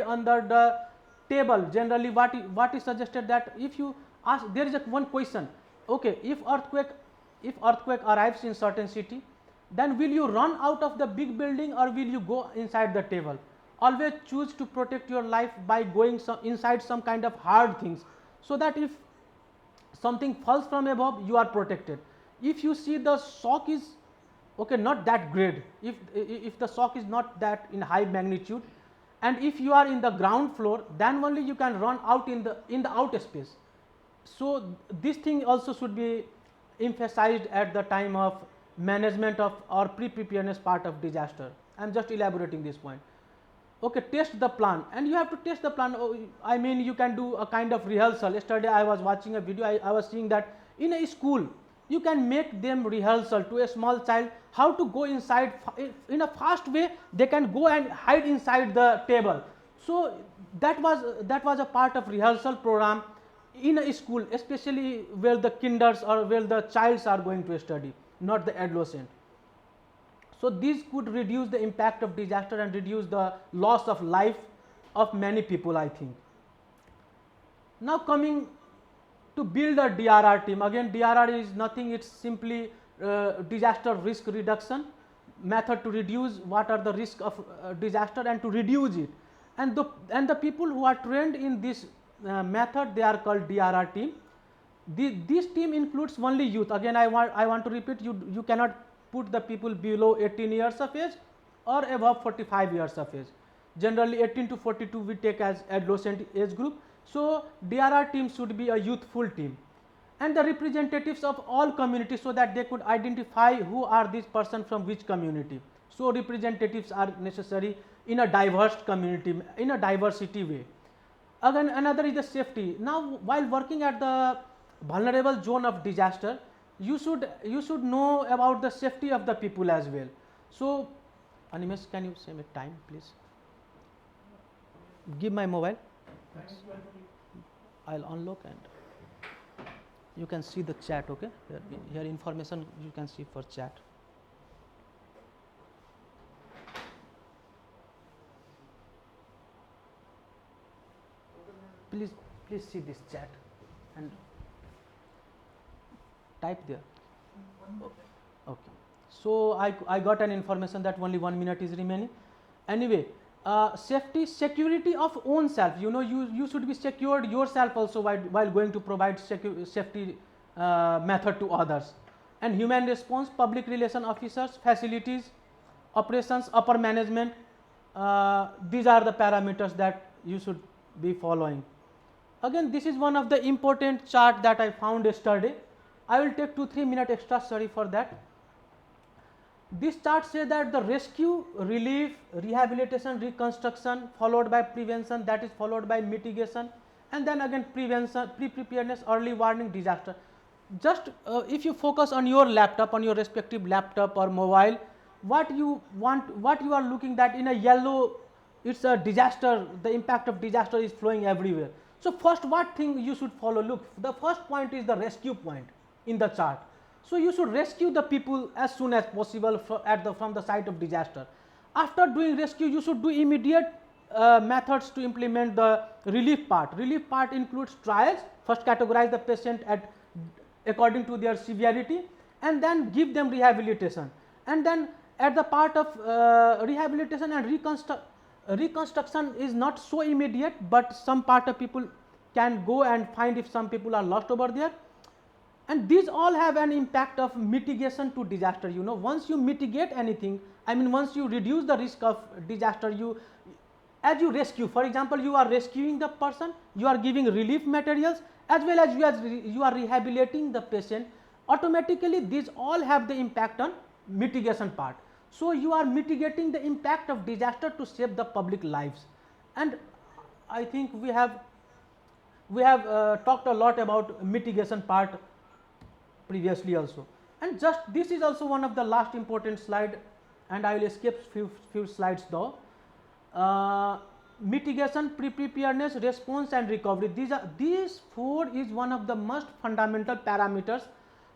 under the table. Generally what is suggested that if you ask, there is a one question, okay, if earthquake arrives in certain city, then will you run out of the big building or will you go inside the table? Always choose to protect your life by going inside some kind of hard things, so that if something falls from above, you are protected. If you see the shock is okay, not that great, if the shock is not that in high magnitude, and if you are in the ground floor, then only you can run out in the outer space. So this thing also should be emphasized at the time of management of or pre-preparedness part of disaster. I am just elaborating this point. Okay, test the plan, and you have to test the plan. I mean, you can do a kind of rehearsal. Yesterday I was watching a video, I was seeing that in a school you can make them rehearsal to a small child how to go inside in a fast way. They can go and hide inside the table. So that was a part of rehearsal program in a school, especially where the kinders or where the childs are going to study, not the adolescent. So this could reduce the impact of disaster and reduce the loss of life of many people, I think. Now coming to build a DRR team, again DRR is nothing, it's simply disaster risk reduction method to reduce what are the risk of disaster and to reduce it. And the people who are trained in this method, they are called DRR team. This team includes only youth. Again I want to repeat, you cannot put the people below 18 years of age or above 45 years of age. Generally 18 to 42 we take as adolescent age group. So DRR team should be a youthful team, and the representatives of all communities, so that they could identify who are these person from which community. So representatives are necessary in a diverse community, in a diversity way. Again another is the safety. Now while working at the vulnerable zone of disaster, you should know about the safety of the people as well. So Animesh, can you say me time please? Give my mobile. I'll unlock and you can see the chat. Okay, here information you can see for chat. Please see this chat and type there. Okay, so I got an information that only 1 minute is remaining. Anyway, security of own self, you should be secured yourself also while going to provide safety method to others. And human response, public relation officers, facilities, operations, upper management, these are the parameters that you should be following. Again this is one of the important chart that I found yesterday. I will take 2-3 minutes extra, sorry for that. This chart says that the rescue, relief, rehabilitation, reconstruction, followed by prevention, that is followed by mitigation, and then again prevention, pre-preparedness, early warning, disaster. Just if you focus on your laptop, on your respective laptop or mobile, what you are looking that in a yellow, it's a disaster, the impact of disaster is flowing everywhere. So first what thing you should follow, look, the first point is the rescue point in the chart. So you should rescue the people as soon as possible from the site of disaster. After doing rescue, you should do immediate methods to implement the relief part. Relief part includes trials. First categorize the patient according to their severity, and then give them rehabilitation. And then at the part of rehabilitation and reconstruction is not so immediate, but some part of people can go and find if some people are lost over there. And these all have an impact of mitigation to disaster. Once you mitigate anything, I mean once you reduce the risk of disaster, as you rescue, for example, you are rescuing the person, you are giving relief materials, as well as you are rehabilitating the patient, automatically these all have the impact on mitigation part. So you are mitigating the impact of disaster to save the public lives. And I think we have talked a lot about mitigation part previously also. And just this is also one of the last important slide, and I will skip few slides though. Mitigation, pre-preparedness, response and recovery. These four is one of the most fundamental parameters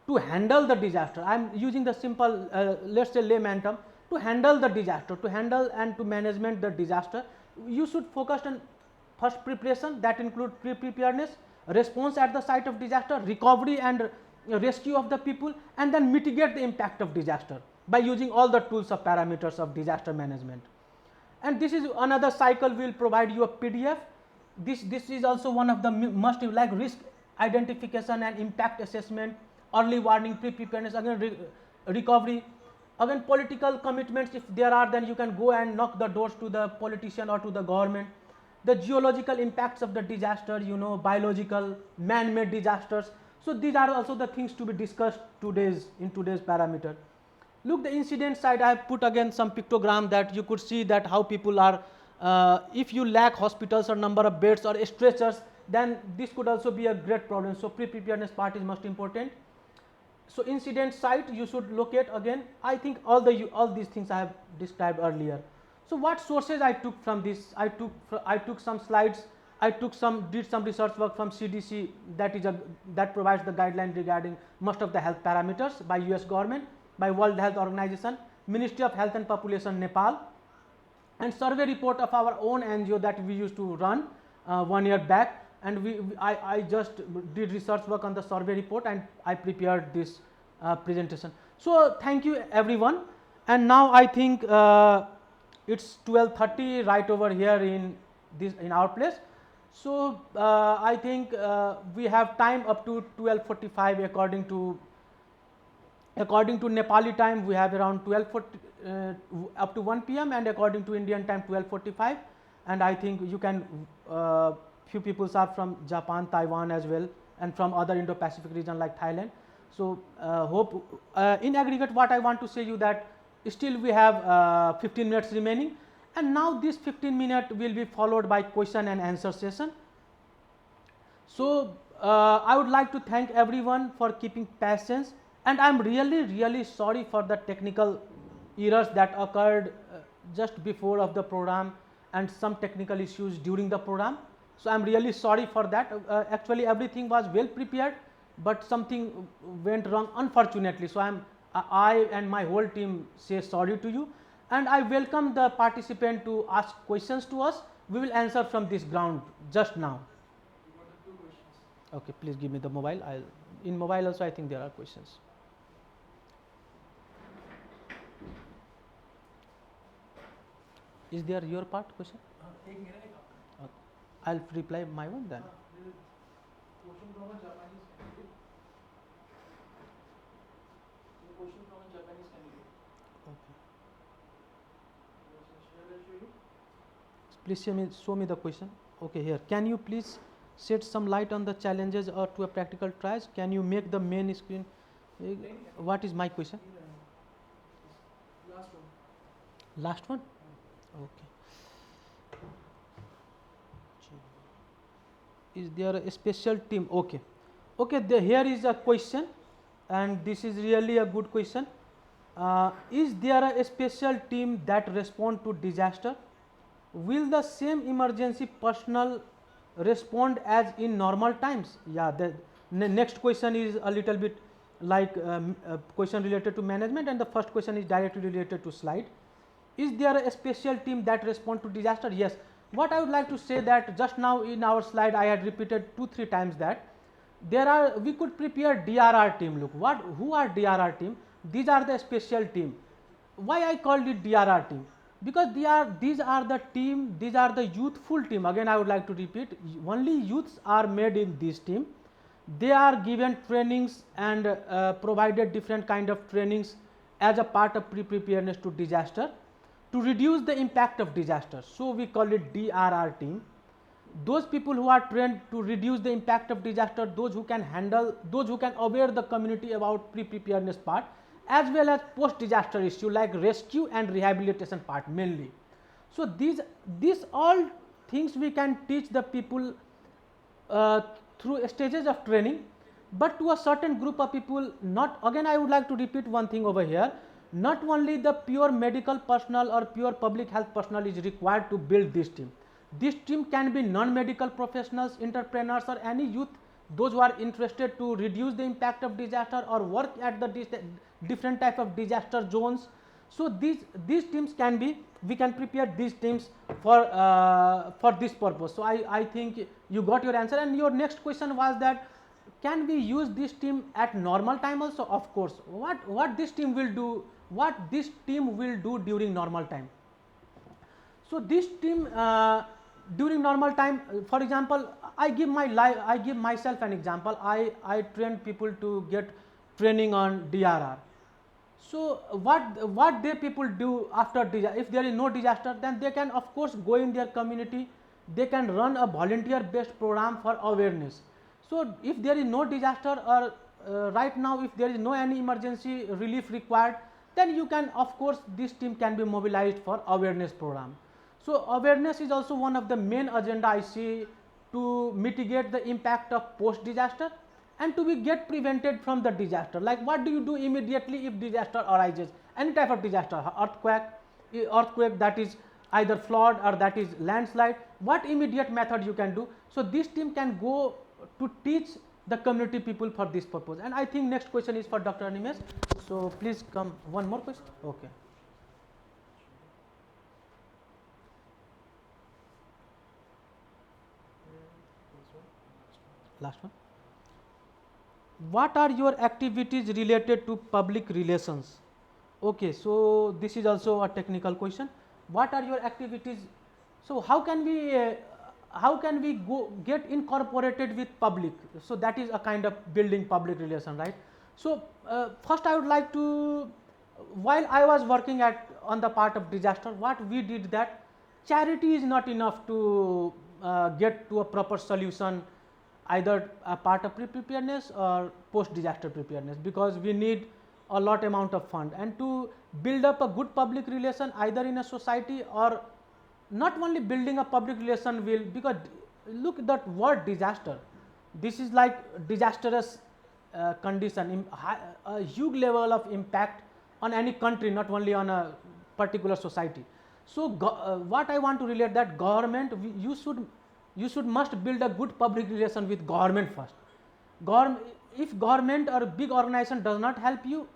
to handle the disaster. I am using the simple let's say layman term, to handle the disaster, to handle and to management the disaster. You should focus on first preparation, that include pre-preparedness, response at the site of disaster, recovery and rescue of the people, and then mitigate the impact of disaster by using all the tools of parameters of disaster management. And this is another cycle. We will provide you a PDF. This is also one of the must, like risk identification and impact assessment, early warning, pre-preparedness, again recovery, again political commitments. If there are, then you can go and knock the doors to the politician or to the government. The geological impacts of the disaster, you know, biological, man-made disasters. So these are also the things to be discussed in today's parameter. Look, the incident side, I have put again some pictogram that you could see that how people are, if you lack hospitals or number of beds or stretchers, then this could also be a great problem. So pre-preparedness part is most important. So incident site you should locate again. I think all these things I have described earlier. So what sources I took from this? I took some slides. Did some research work from CDC, that provides the guideline regarding most of the health parameters by US government, by World Health Organization, Ministry of Health and Population Nepal, and survey report of our own NGO that we used to run 1 year back, and I just did research work on the survey report and I prepared this presentation. So thank you everyone, and now I think it's 12:30 right over here in our place. So I think we have time up to 12:45 according to Nepali time. We have around 12:40 up to 1 p.m. and according to Indian time 12:45, and I think you can few people are from Japan, Taiwan as well, and from other Indo-Pacific region like Thailand. So hope in aggregate what I want to say you that still we have 15 minutes remaining, and now this 15 minutes will be followed by question and answer session. So I would like to thank everyone for keeping patience, and I am really sorry for the technical errors that occurred just before of the program and some technical issues during the program. So I am really sorry for that. Actually everything was well prepared, but something went wrong unfortunately. So I and my whole team say sorry to you, and I welcome the participant to ask questions to us. We will answer from this ground just now. Okay, please give me the mobile. In mobile also I think there are questions. Is there your part question? I'll reply my one then. Please show me the question. Okay, here. Can you please shed some light on the challenges or to a practical trials? Can you make the main screen? What is my question? Last one. Last one? Okay. Is there a special team? Okay. Okay, here is a question, and this is really a good question. Is there a special team that respond to disaster? Will the same emergency personnel respond as in normal times? Yeah, the next question is a little bit like a question related to management, and the first question is directly related to slide. Is there a special team that respond to disaster? Yes. What I would like to say that just now in our slide I had repeated 2-3 times that we could prepare DRR team. Look, who are DRR team? These are the special team. Why I called it DRR team? Because these are the team, these are the youthful team. Again I would like to repeat, only youths are made in this team. They are given trainings and provided different kind of trainings as a part of preparedness to disaster to reduce the impact of disaster. So we call it DRR team. Those people who are trained to reduce the impact of disaster, those who can handle, those who can aware the community about preparedness part, as well as post disaster issue like rescue and rehabilitation part mainly. So these all things we can teach the people through stages of training, but to a certain group of people, not, again I would like to repeat one thing over here, not only the pure medical personnel or pure public health personnel is required to build this team. This team can be non-medical professionals, entrepreneurs, or any youth, those who are interested to reduce the impact of disaster or work at the different type of disaster zones. So these teams can be, we can prepare these teams for this purpose. So I think you got your answer. And your next question was that can we use this team at normal time also? Of course. What this team will do, what this team will do during normal time? So this team during normal time, for example, I give myself an example. I train people to get training on DRR. So what they people do after disaster? If there is no disaster, then they can of course go in their community. They can run a volunteer-based program for awareness. So if there is no disaster, or right now if there is no any emergency relief required, then you can, of course, this team can be mobilized for awareness program. So awareness is also one of the main agenda I see to mitigate the impact of post disaster and to be get prevented from the disaster. Like what do you do immediately if disaster arises? Any type of disaster, earthquake, that is either flood or that is landslide. What immediate method you can do? So this team can go to teach the community people for this purpose. And I think next question is for Dr. Animesh. So please come, one more question. Okay. Last one. What are your activities related to public relations? Okay, so this is also a technical question. What are your activities? So how can we go get incorporated with public? So that is a kind of building public relation, right? So first I would like to, while I was working on the part of disaster, what we did that charity is not enough to get to a proper solution, either a part of preparedness or post disaster preparedness, because we need a lot amount of fund. And to build up a good public relation either in a society, or not only building a public relation will, because look at that word disaster, this is like disastrous condition, a huge level of impact on any country, not only on a particular society. So what I want to relate, that government, you should must build a good public relation with government first. If government or big organization does not help you,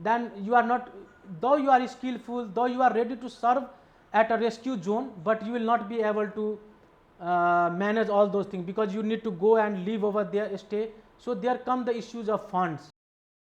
then you are not, though you are skillful, though you are ready to serve at a rescue zone, but you will not be able to manage all those things, because you need to go and live over there, stay. So there come the issues of funds.